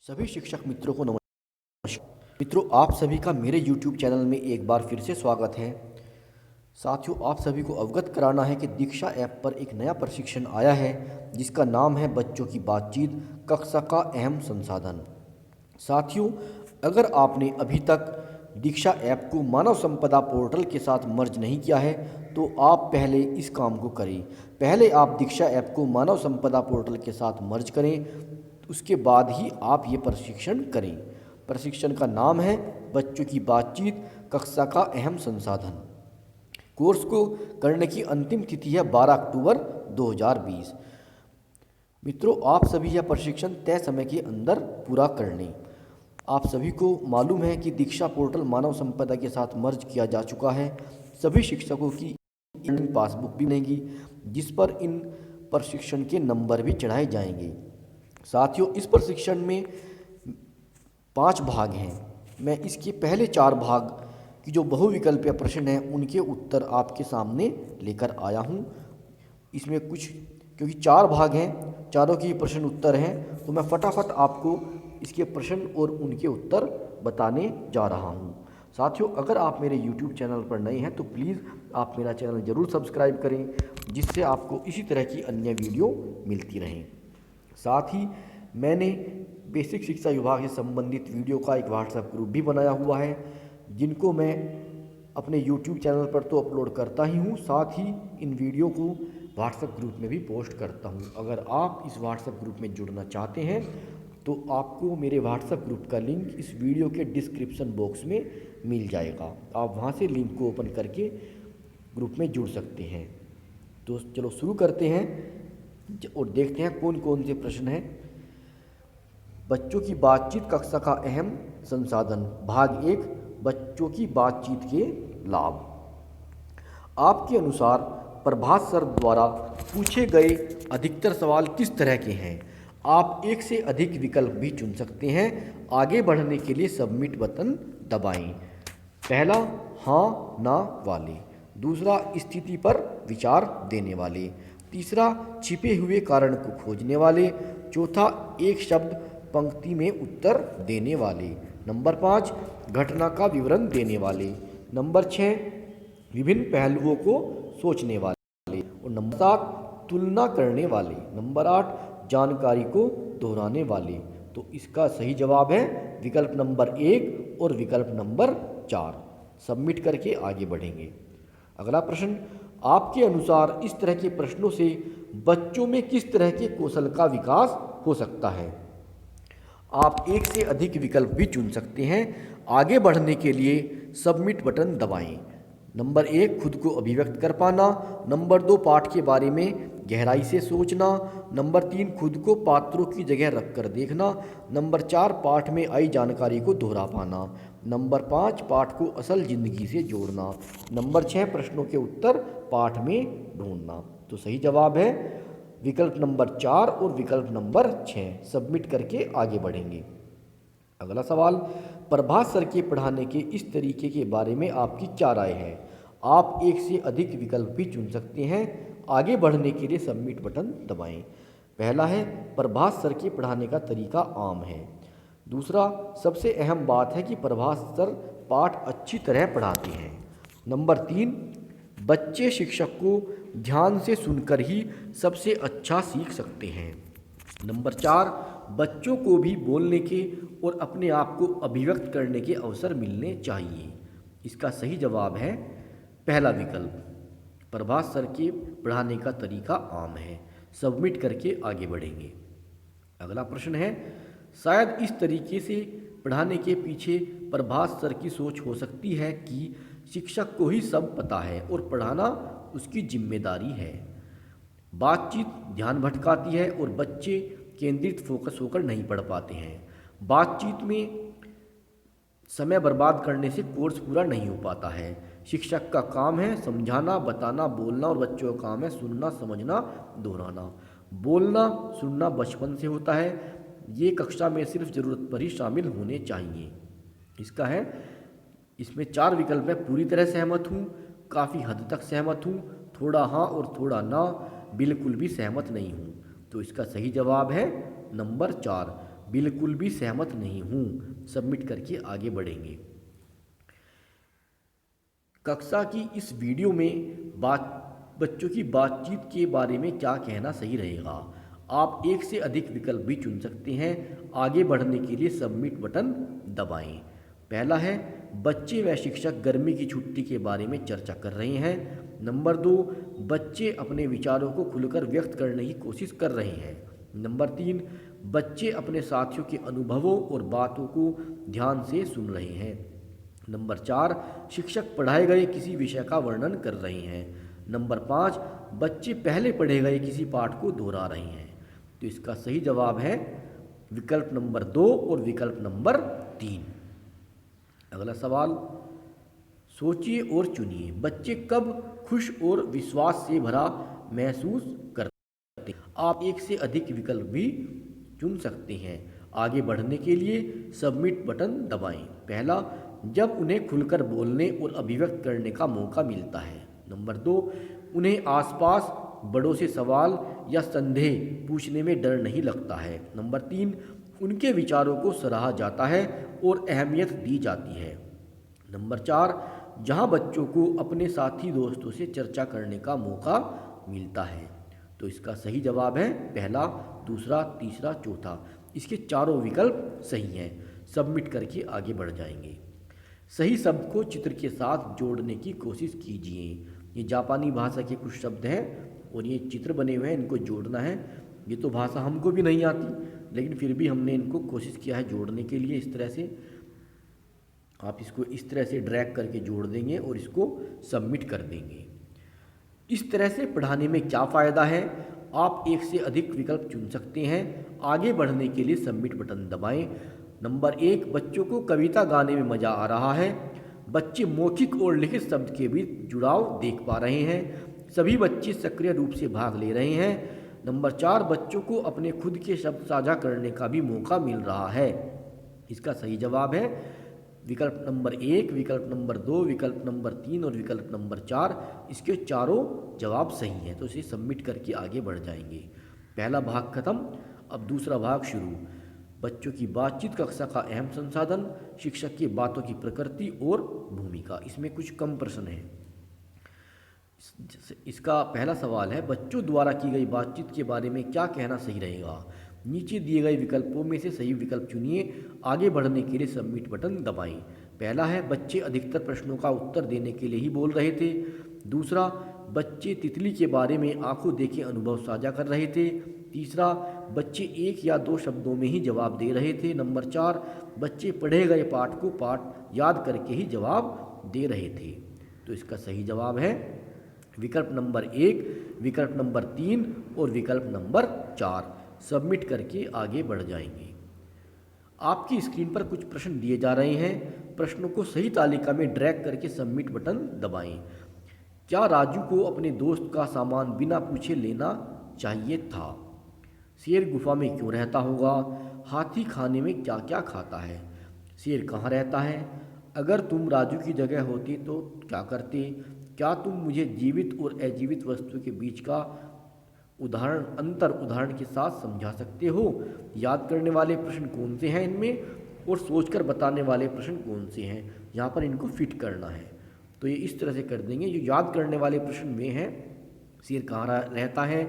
सभी शिक्षक मित्रों को नमस्कार। मित्रों, आप सभी का मेरे YouTube चैनल में एक बार फिर से स्वागत है। साथियों, आप सभी को अवगत कराना है कि दीक्षा ऐप पर एक नया प्रशिक्षण आया है जिसका नाम है बच्चों की बातचीत, कक्षा का अहम संसाधन। साथियों, अगर आपने अभी तक दीक्षा ऐप को मानव संपदा पोर्टल के साथ मर्ज नहीं किया है तो आप पहले इस काम को करें। पहले आप दीक्षा ऐप को मानव संपदा पोर्टल के साथ मर्ज करें, उसके बाद ही आप ये प्रशिक्षण करें। प्रशिक्षण का नाम है बच्चों की बातचीत, कक्षा का अहम संसाधन। कोर्स को करने की अंतिम तिथि है 12 अक्टूबर 2020। मित्रों, आप सभी यह प्रशिक्षण तय समय के अंदर पूरा कर लें। आप सभी को मालूम है कि दीक्षा पोर्टल मानव संपदा के साथ मर्ज किया जा चुका है। सभी शिक्षकों की इन पासबुक भी बनेगी जिस पर इन प्रशिक्षण के नंबर भी चढ़ाए जाएंगे। साथियों, इस प्रशिक्षण में 5 भाग हैं। मैं इसके पहले 4 भाग की जो बहुविकल्पीय प्रश्न हैं उनके उत्तर आपके सामने लेकर आया हूँ। इसमें कुछ क्योंकि 4 भाग हैं, चारों के प्रश्न उत्तर हैं, तो मैं फटाफट आपको इसके प्रश्न और उनके उत्तर बताने जा रहा हूँ। साथियों, अगर आप मेरे YouTube चैनल पर नए हैं तो प्लीज़ आप मेरा चैनल ज़रूर सब्सक्राइब करें जिससे आपको इसी तरह की अन्य वीडियो मिलती रहें। साथ ही मैंने बेसिक शिक्षा विभाग से संबंधित वीडियो का एक व्हाट्सएप ग्रुप भी बनाया हुआ है जिनको मैं अपने YouTube चैनल पर तो अपलोड करता ही हूँ, साथ ही इन वीडियो को व्हाट्सएप ग्रुप में भी पोस्ट करता हूँ। अगर आप इस व्हाट्सएप ग्रुप में जुड़ना चाहते हैं तो आपको मेरे व्हाट्सएप ग्रुप का लिंक इस वीडियो के डिस्क्रिप्शन बॉक्स में मिल जाएगा। आप वहाँ से लिंक को ओपन करके ग्रुप में जुड़ सकते हैं। तो चलो शुरू करते हैं और देखते हैं कौन कौन से प्रश्न हैं। बच्चों की बातचीत, कक्षा का अहम संसाधन, भाग 1, बच्चों की बातचीत के लाभ। आपके अनुसार प्रभात सर द्वारा पूछे गए अधिकतर सवाल किस तरह के हैं? आप एक से अधिक विकल्प भी चुन सकते हैं। आगे बढ़ने के लिए सबमिट बटन दबाएं। पहला, हाँ ना वाले। दूसरा, स्थिति पर विचार देने वाले। तीसरा, छिपे हुए कारण को खोजने वाले। चौथा, एक शब्द पंक्ति में उत्तर देने वाले। नंबर 5, घटना का विवरण देने वाले। नंबर 6, विभिन्न पहलुओं को सोचने वाले। और नंबर 7, तुलना करने वाले। नंबर 8, जानकारी को दोहराने वाले। तो इसका सही जवाब है विकल्प नंबर 1 और विकल्प नंबर 4। सबमिट करके आगे बढ़ेंगे। अगला प्रश्न, आपके अनुसार इस तरह के प्रश्नों से बच्चों में किस तरह के कौशल का विकास हो सकता है? आप एक से अधिक विकल्प भी चुन सकते हैं। आगे बढ़ने के लिए सबमिट बटन दबाएं। नंबर 1, खुद को अभिव्यक्त कर पाना। नंबर 2, पाठ के बारे में गहराई से सोचना। नंबर 3, खुद को पात्रों की जगह रखकर देखना। नंबर 4, पाठ में आई जानकारी को दोहरा पाना। नंबर 5, पाठ को असल जिंदगी से जोड़ना। नंबर 6, प्रश्नों के उत्तर पाठ में ढूंढना। तो सही जवाब है विकल्प नंबर 4 और विकल्प नंबर 6। सबमिट करके आगे बढ़ेंगे। अगला सवाल, प्रभात सर के पढ़ाने के इस तरीके के बारे में आपकी क्या राय है? आप एक से अधिक विकल्प भी चुन सकते हैं। आगे बढ़ने के लिए सबमिट बटन दबाएं। पहला है, प्रभात सर के पढ़ाने का तरीका आम है। दूसरा, सबसे अहम बात है कि प्रभात सर पाठ अच्छी तरह पढ़ाते हैं। नंबर 3, बच्चे शिक्षक को ध्यान से सुनकर ही सबसे अच्छा सीख सकते हैं। नंबर 4, बच्चों को भी बोलने के और अपने आप को अभिव्यक्त करने के अवसर मिलने चाहिए। इसका सही जवाब है पहला विकल्प, प्रभात सर के पढ़ाने का तरीका आम है। सबमिट करके आगे बढ़ेंगे। अगला प्रश्न है, शायद इस तरीके से पढ़ाने के पीछे प्रभात सर की सोच हो सकती है कि शिक्षक को ही सब पता है और पढ़ाना उसकी जिम्मेदारी है। बातचीत ध्यान भटकाती है और बच्चे केंद्रित फोकस होकर नहीं पढ़ पाते हैं। बातचीत में समय बर्बाद करने से कोर्स पूरा नहीं हो पाता है। शिक्षक का काम है समझाना, बताना, बोलना और बच्चों का काम है सुनना, समझना, दोहराना। बोलना सुनना बचपन से होता है। ये कक्षा में सिर्फ ज़रूरत पर ही शामिल होने चाहिए। इसका है, इसमें 4 विकल्प है। पूरी तरह सहमत हूँ, काफ़ी हद तक सहमत हूँ, थोड़ा हाँ और थोड़ा ना, बिल्कुल भी सहमत नहीं हूँ। तो इसका सही जवाब है नंबर 4, बिल्कुल भी सहमत नहीं हूँ। सबमिट करके आगे बढ़ेंगे। कक्षा की इस वीडियो में बच्चों की बातचीत के बारे में क्या कहना सही रहेगा? आप एक से अधिक विकल्प भी चुन सकते हैं। आगे बढ़ने के लिए सबमिट बटन दबाएं। पहला है, बच्चे व शिक्षक गर्मी की छुट्टी के बारे में चर्चा कर रहे हैं। नंबर 2, बच्चे अपने विचारों को खुलकर व्यक्त करने की कोशिश कर रहे हैं। नंबर 3, बच्चे अपने साथियों के अनुभवों और बातों को ध्यान से सुन रहे हैं। नंबर 4, शिक्षक पढ़ाए गए किसी विषय का वर्णन कर रहे हैं। नंबर 5, बच्चे पहले पढ़े गए किसी पाठ को दोहरा रहे हैं। तो इसका सही जवाब है विकल्प नंबर 2 और विकल्प नंबर 3। अगला सवाल, सोचिए और चुनिए। बच्चे कब खुश और विश्वास से भरा महसूस करते हैं? आप एक से अधिक विकल्प भी चुन सकते हैं। आगे बढ़ने के लिए सबमिट बटन दबाएं। पहला, जब उन्हें खुलकर बोलने और अभिव्यक्त करने का मौका मिलता है। नंबर 2, उन्हें आसपास बड़ों से सवाल या संदेह पूछने में डर नहीं लगता है। नंबर 3, उनके विचारों को सराहा जाता है और अहमियत दी जाती है। नंबर 4, जहां बच्चों को अपने साथी दोस्तों से चर्चा करने का मौका मिलता है। तो इसका सही जवाब है पहला, दूसरा, तीसरा, चौथा। इसके चारों विकल्प सही हैं। सबमिट करके आगे बढ़ जाएंगे। सही शब्द को चित्र के साथ जोड़ने की कोशिश कीजिए। ये जापानी भाषा के कुछ शब्द हैं और ये चित्र बने हुए हैं, इनको जोड़ना है। ये तो भाषा हमको भी नहीं आती, लेकिन फिर भी हमने इनको कोशिश किया है जोड़ने के लिए। इस तरह से आप इसको इस तरह से ड्रैग करके जोड़ देंगे और इसको सबमिट कर देंगे। इस तरह से पढ़ाने में क्या फ़ायदा है? आप एक से अधिक विकल्प चुन सकते हैं। आगे बढ़ने के लिए सबमिट बटन दबाएं। नंबर 1, बच्चों को कविता गाने में मज़ा आ रहा है। बच्चे मौखिक और लिखित शब्द के बीच जुड़ाव देख पा रहे हैं। सभी बच्चे सक्रिय रूप से भाग ले रहे हैं। नंबर 4, बच्चों को अपने खुद के शब्द साझा करने का भी मौका मिल रहा है। इसका सही जवाब है विकल्प नंबर 1, विकल्प नंबर 2, विकल्प नंबर 3 और विकल्प नंबर 4। इसके चारों जवाब सही हैं। तो इसे सबमिट करके आगे बढ़ जाएंगे। पहला भाग खत्म, अब दूसरा भाग शुरू। बच्चों की बातचीत कक्षा का अहम संसाधन, शिक्षक की बातों की प्रकृति और भूमिका। इसमें कुछ कम प्रश्न हैं। इसका पहला सवाल है, बच्चों द्वारा की गई बातचीत के बारे में क्या कहना सही रहेगा? नीचे दिए गए विकल्पों में से सही विकल्प चुनिए। आगे बढ़ने के लिए सबमिट बटन दबाएं। पहला है, बच्चे अधिकतर प्रश्नों का उत्तर देने के लिए ही बोल रहे थे। दूसरा, बच्चे तितली के बारे में आंखों देखे अनुभव साझा कर रहे थे। तीसरा, बच्चे 1 या 2 शब्दों में ही जवाब दे रहे थे। नंबर 4, बच्चे पढ़े गए पाठ को पाठ याद करके ही जवाब दे रहे थे। तो इसका सही जवाब है विकल्प नंबर 1, विकल्प नंबर 3 और विकल्प नंबर 4। सबमिट करके आगे बढ़ जाएंगे। आपकी स्क्रीन पर कुछ प्रश्न दिए जा रहे हैं। प्रश्नों को सही तालिका में ड्रैग करके सबमिट बटन दबाएं। क्या राजू को अपने दोस्त का सामान बिना पूछे लेना चाहिए था? शेर गुफा में क्यों रहता होगा? हाथी खाने में क्या क्या खाता है? शेर कहाँ रहता है? अगर तुम राजू की जगह होती तो क्या करते? क्या तुम मुझे जीवित और अजीवित वस्तु के बीच का अंतर उदाहरण के साथ समझा सकते हो? याद करने वाले प्रश्न कौन से हैं इनमें, और सोचकर बताने वाले प्रश्न कौन से हैं? यहाँ पर इनको फिट करना है। तो ये इस तरह से कर देंगे। जो याद करने वाले प्रश्न में हैं, शेर कहाँ रहता है,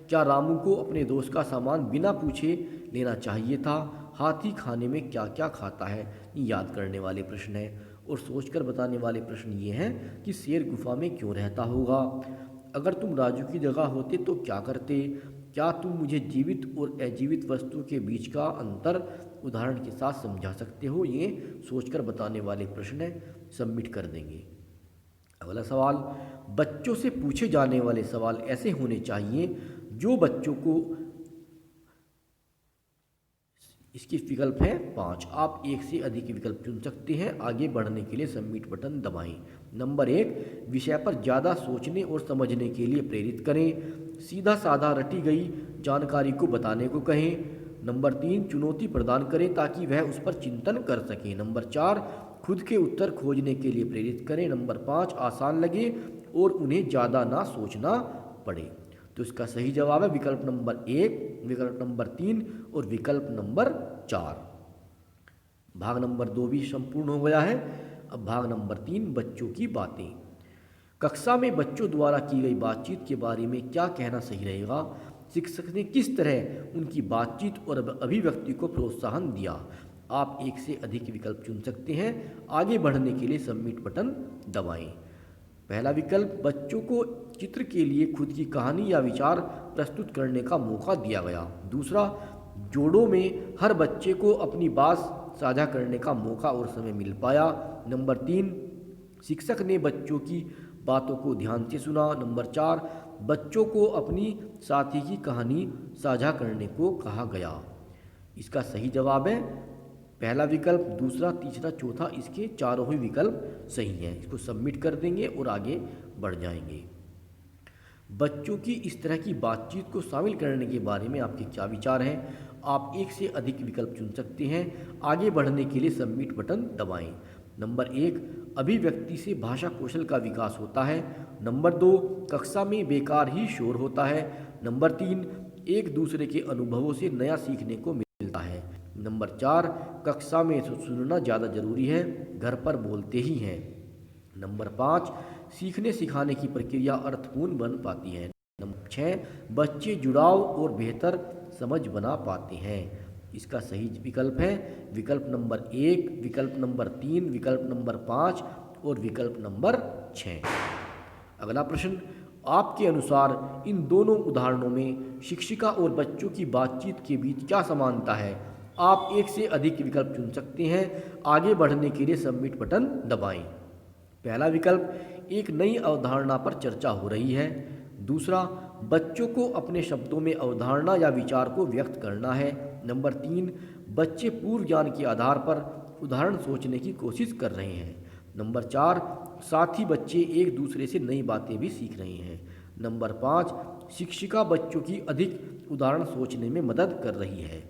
क्या रामू को अपने दोस्त का सामान बिना पूछे लेना चाहिए था, हाथी खाने में क्या क्या खाता है, ये याद करने वाले प्रश्न हैं। और सोचकर बताने वाले प्रश्न ये हैं कि शेर गुफा में क्यों रहता होगा, अगर तुम राजू की जगह होते तो क्या करते, क्या तुम मुझे जीवित और अजीवित वस्तु के बीच का अंतर उदाहरण के साथ समझा सकते हो, ये सोचकर बताने वाले प्रश्न हैं। सबमिट कर देंगे। अगला सवाल, बच्चों से पूछे जाने वाले सवाल ऐसे होने चाहिए जो बच्चों को, इसकी विकल्प है 5। आप एक से अधिक विकल्प चुन सकते हैं। आगे बढ़ने के लिए सबमिट बटन दबाएं। नंबर 1, विषय पर ज़्यादा सोचने और समझने के लिए प्रेरित करें। सीधा साधा रटी गई जानकारी को बताने को कहें। नंबर 3, चुनौती प्रदान करें ताकि वह उस पर चिंतन कर सकें। नंबर 4, खुद के उत्तर खोजने के लिए प्रेरित करें। नंबर 5, आसान लगे और उन्हें ज़्यादा ना सोचना पड़े। तो इसका सही जवाब है विकल्प नंबर 1, विकल्प नंबर 3 और विकल्प नंबर 4। भाग नंबर 2 भी संपूर्ण हो गया है। अब भाग नंबर 3, बच्चों की बातें। कक्षा में बच्चों द्वारा की गई बातचीत के बारे में क्या कहना सही रहेगा? शिक्षक ने किस तरह उनकी बातचीत और अभिव्यक्ति को प्रोत्साहन दिया? आप एक से अधिक विकल्प चुन सकते हैं। आगे बढ़ने के लिए सबमिट बटन दबाएं। पहला विकल्प, बच्चों को चित्र के लिए खुद की कहानी या विचार प्रस्तुत करने का मौका दिया गया। दूसरा, जोड़ों में हर बच्चे को अपनी बात साझा करने का मौका और समय मिल पाया। नंबर 3, शिक्षक ने बच्चों की बातों को ध्यान से सुना। नंबर 4, बच्चों को अपनी साथी की कहानी साझा करने को कहा गया। इसका सही जवाब है पहला विकल्प, दूसरा, तीसरा, चौथा, इसके चारों ही विकल्प सही हैं। इसको सबमिट कर देंगे और आगे बढ़ जाएंगे। बच्चों की इस तरह की बातचीत को शामिल करने के बारे में आपके क्या विचार हैं? आप एक से अधिक विकल्प चुन सकते हैं। आगे बढ़ने के लिए सबमिट बटन दबाएं। नंबर 1, अभिव्यक्ति से भाषा कौशल का विकास होता है। नंबर 2, कक्षा में बेकार ही शोर होता है। नंबर 3, एक दूसरे के अनुभवों से नया सीखने को मिलता है। नंबर 4, कक्षा में सुनना ज़्यादा जरूरी है, घर पर बोलते ही हैं। नंबर 5, सीखने सिखाने की प्रक्रिया अर्थपूर्ण बन पाती है। नंबर 6, बच्चे जुड़ाव और बेहतर समझ बना पाते हैं। इसका सही विकल्प है विकल्प नंबर 1, विकल्प नंबर 3, विकल्प नंबर 5 और विकल्प नंबर 6। अगला प्रश्न, आपके अनुसार इन दोनों उदाहरणों में शिक्षिका और बच्चों की बातचीत के बीच क्या समानता है? आप एक से अधिक विकल्प चुन सकते हैं। आगे बढ़ने के लिए सबमिट बटन दबाएं। पहला विकल्प, एक नई अवधारणा पर चर्चा हो रही है। दूसरा, बच्चों को अपने शब्दों में अवधारणा या विचार को व्यक्त करना है। नंबर 3, बच्चे पूर्व ज्ञान के आधार पर उदाहरण सोचने की कोशिश कर रहे हैं। नंबर 4, साथ ही बच्चे एक दूसरे से नई बातें भी सीख रहे हैं। नंबर 5, शिक्षिका बच्चों की अधिक उदाहरण सोचने में मदद कर रही है।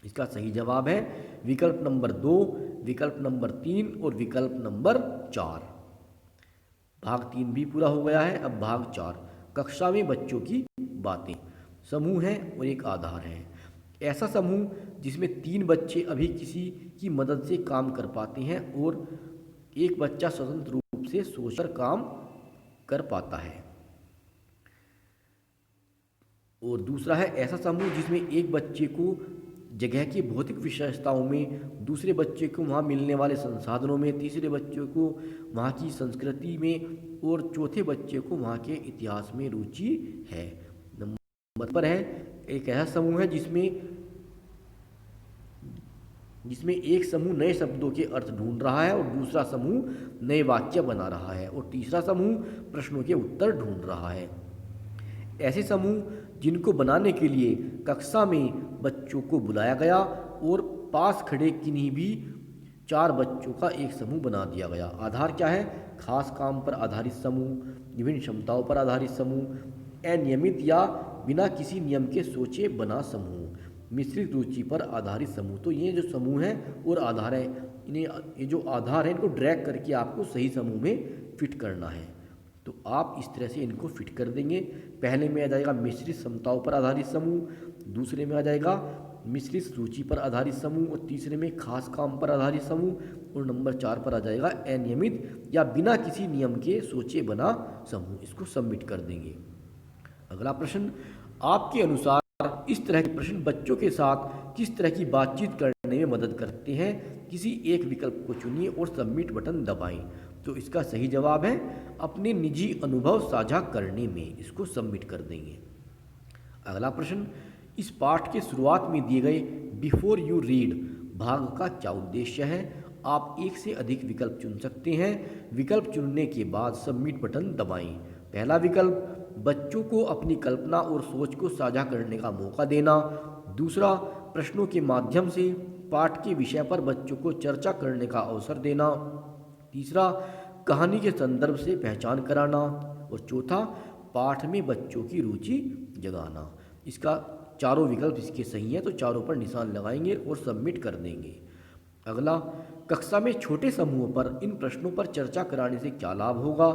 इसका सही जवाब है विकल्प नंबर 2, विकल्प नंबर 3 और विकल्प नंबर 4। भाग 3 भी पूरा हो गया है। अब भाग 4, कक्षा में बच्चों की बातें। समूह है और एक आधार है। ऐसा समूह जिसमें 3 बच्चे अभी किसी की मदद से काम कर पाते हैं और एक बच्चा स्वतंत्र रूप से सोचकर काम कर पाता है। और दूसरा है ऐसा समूह जिसमें एक बच्चे को जगह की भौतिक विशेषताओं में, दूसरे बच्चे को वहाँ मिलने वाले संसाधनों में, तीसरे बच्चे को वहाँ की संस्कृति में और चौथे बच्चे को वहाँ के इतिहास में रुचि है। नंबर पर है एक ऐसा समूह है जिसमें एक समूह नए शब्दों के अर्थ ढूंढ रहा है और दूसरा समूह नए वाक्य बना रहा है और तीसरा समूह प्रश्नों के उत्तर ढूंढ रहा है। ऐसे समूह जिनको बनाने के लिए कक्षा में बच्चों को बुलाया गया और पास खड़े किन्हीं भी 4 बच्चों का एक समूह बना दिया गया। आधार क्या है? खास काम पर आधारित समूह, विभिन्न क्षमताओं पर आधारित समूह, अनियमित या बिना किसी नियम के सोचे बना समूह, मिश्रित रुचि पर आधारित समूह। तो ये जो समूह है और आधार है, इन्हें ये जो आधार है इनको ड्रैग करके आपको सही समूह में फिट करना है। तो आप इस तरह से इनको फिट कर देंगे। पहले में आ जाएगा मिश्रित क्षमताओं पर आधारित समूह, दूसरे में आ जाएगा मिश्रित रुचि पर आधारित समूह और तीसरे में खास काम पर आधारित समूह और नंबर 4 पर आ जाएगा अनियमित या बिना किसी नियम के सोचे बना समूह। इसको सबमिट कर देंगे। अगला प्रश्न, आपके अनुसार इस तरह के प्रश्न बच्चों के साथ किस तरह की बातचीत करने में मदद करते हैं? किसी एक विकल्प को चुनिए और सबमिट बटन दबाएं। तो इसका सही जवाब है अपने निजी अनुभव साझा करने में। इसको सबमिट कर देंगे। अगला प्रश्न, इस पाठ के शुरुआत में दिए गए बिफोर यू रीड भाग का क्या उद्देश्य है? आप एक से अधिक विकल्प चुन सकते हैं। विकल्प चुनने के बाद सबमिट बटन दबाएं। पहला विकल्प, बच्चों को अपनी कल्पना और सोच को साझा करने का मौका देना। दूसरा, प्रश्नों के माध्यम से पाठ के विषय पर बच्चों को चर्चा करने का अवसर देना। तीसरा, कहानी के संदर्भ से पहचान कराना और चौथा, पाठ में बच्चों की रुचि जगाना। इसका चारों विकल्प इसके सही हैं, तो चारों पर निशान लगाएंगे और सबमिट कर देंगे। अगला, कक्षा में छोटे समूहों पर इन प्रश्नों पर चर्चा कराने से क्या लाभ होगा?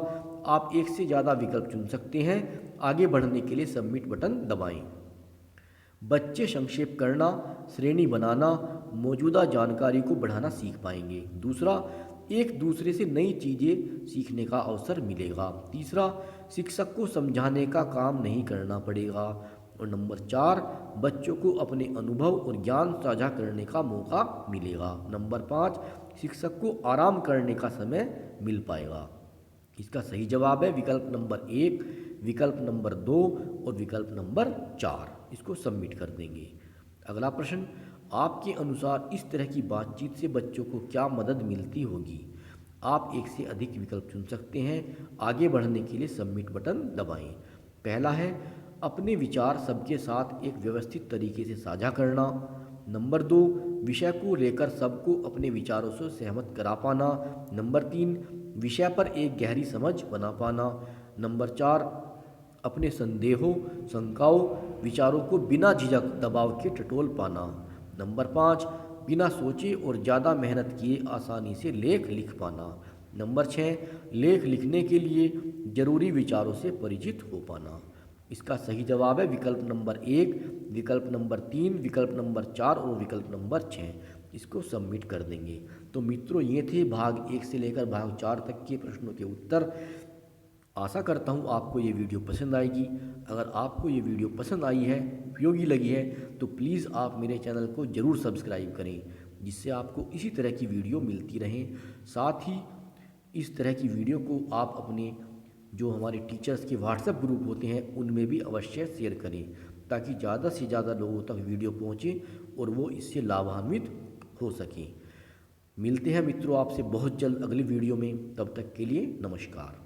आप एक से ज़्यादा विकल्प चुन सकते हैं। आगे बढ़ने के लिए सबमिट बटन दबाएं। बच्चे संक्षेप करना, श्रेणी बनाना, मौजूदा जानकारी को बढ़ाना सीख पाएंगे। दूसरा, एक दूसरे से नई चीज़ें सीखने का अवसर मिलेगा। तीसरा, शिक्षक को समझाने का काम नहीं करना पड़ेगा। और नंबर 4, बच्चों को अपने अनुभव और ज्ञान साझा करने का मौका मिलेगा। नंबर 5, शिक्षक को आराम करने का समय मिल पाएगा। इसका सही जवाब है विकल्प नंबर 1, विकल्प नंबर 2 और विकल्प नंबर 4। इसको सबमिट कर देंगे। अगला प्रश्न, आपके अनुसार इस तरह की बातचीत से बच्चों को क्या मदद मिलती होगी? आप एक से अधिक विकल्प चुन सकते हैं। आगे बढ़ने के लिए सबमिट बटन दबाएं। पहला है अपने विचार सबके साथ एक व्यवस्थित तरीके से साझा करना। नंबर 2, विषय को लेकर सबको अपने विचारों से सहमत करा पाना। नंबर 3, विषय पर एक गहरी समझ बना पाना। नंबर 4, अपने संदेहों, शंकाओं, विचारों को बिना झिझक दबाव के टटोल पाना। नंबर 5, बिना सोचे और ज़्यादा मेहनत किए आसानी से लेख लिख पाना। नंबर 6, लेख लिखने के लिए जरूरी विचारों से परिचित हो पाना। इसका सही जवाब है विकल्प नंबर 1, विकल्प नंबर 3, विकल्प नंबर 4 और विकल्प नंबर 6। इसको सबमिट कर देंगे। तो मित्रों, ये थे भाग 1 से लेकर भाग 4 तक के प्रश्नों के उत्तर। आशा करता हूँ आपको ये वीडियो पसंद आएगी। अगर आपको ये वीडियो पसंद आई है, उपयोगी लगी है, तो प्लीज़ आप मेरे चैनल को ज़रूर सब्सक्राइब करें, जिससे आपको इसी तरह की वीडियो मिलती रहें। साथ ही इस तरह की वीडियो को आप अपने जो हमारे टीचर्स के व्हाट्सएप ग्रुप होते हैं उनमें भी अवश्य शेयर करें, ताकि ज़्यादा से ज़्यादा लोगों तक वीडियो पहुँचे और वो इससे लाभान्वित हो सकें। मिलते हैं मित्रों आपसे बहुत जल्द अगली वीडियो में। तब तक के लिए नमस्कार।